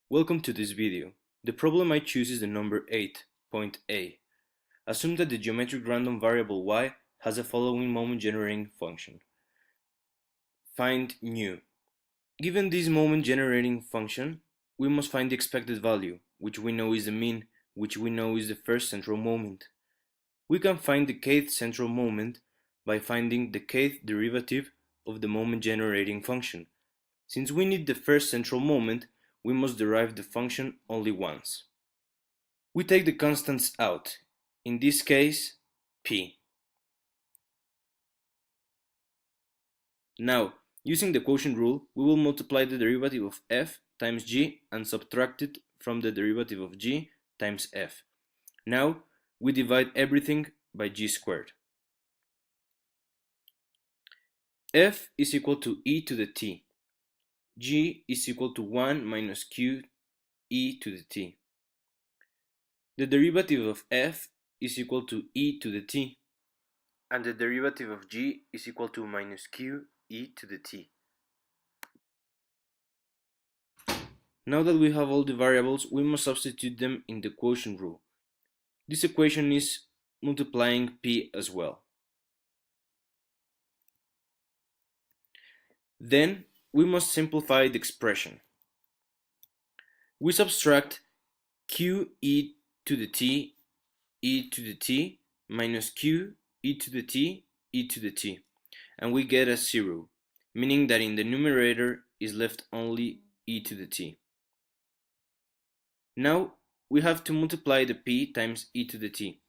Welcome to this video. The problem I choose is the number 8, point A. Assume that the geometric random variable y has a following moment generating function. Find nu. Given this moment generating function, we must find the expected value, which we know is the mean, which we know is the first central moment. We can find the kth central moment by finding the kth derivative of the moment generating function. Since we need the first central moment, we must derive the function only once. We take the constants out, in this case, p. Now, using the quotient rule, we will multiply the derivative of f times g and subtract it from the derivative of g times f. Now, we divide everything by g squared. F is equal to e to the t. G is equal to 1 minus q e to the t. The derivative of f is equal to e to the t, and the derivative of g is equal to minus q e to the t. Now that we have all the variables, we must substitute them in the quotient rule. This equation is multiplying p as well. Then we must simplify the expression. We subtract q e to the t e to the t minus q e to the t e to the t, and we get a 0, meaning that in the numerator is left only e to the t. Now we have to multiply the p times e to the t,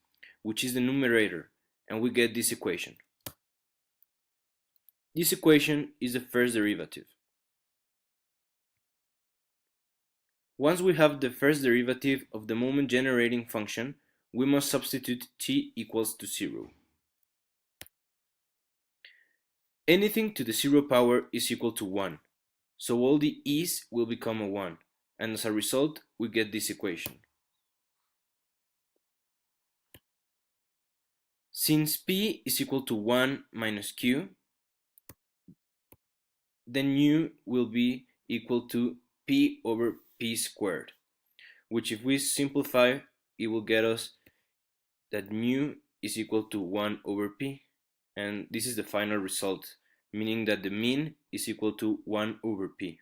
which is the numerator, and we get this equation. This equation is the first derivative. Once we have the first derivative of the moment generating function, we must substitute t equals to 0. Anything to the 0 power is equal to 1, so all the e's will become a 1, and as a result we get this equation. Since p is equal to 1 minus q, then nu will be equal to p over p squared, which if we simplify, it will get us that mu is equal to 1 over p, and this is the final result, meaning that the mean is equal to 1 over p.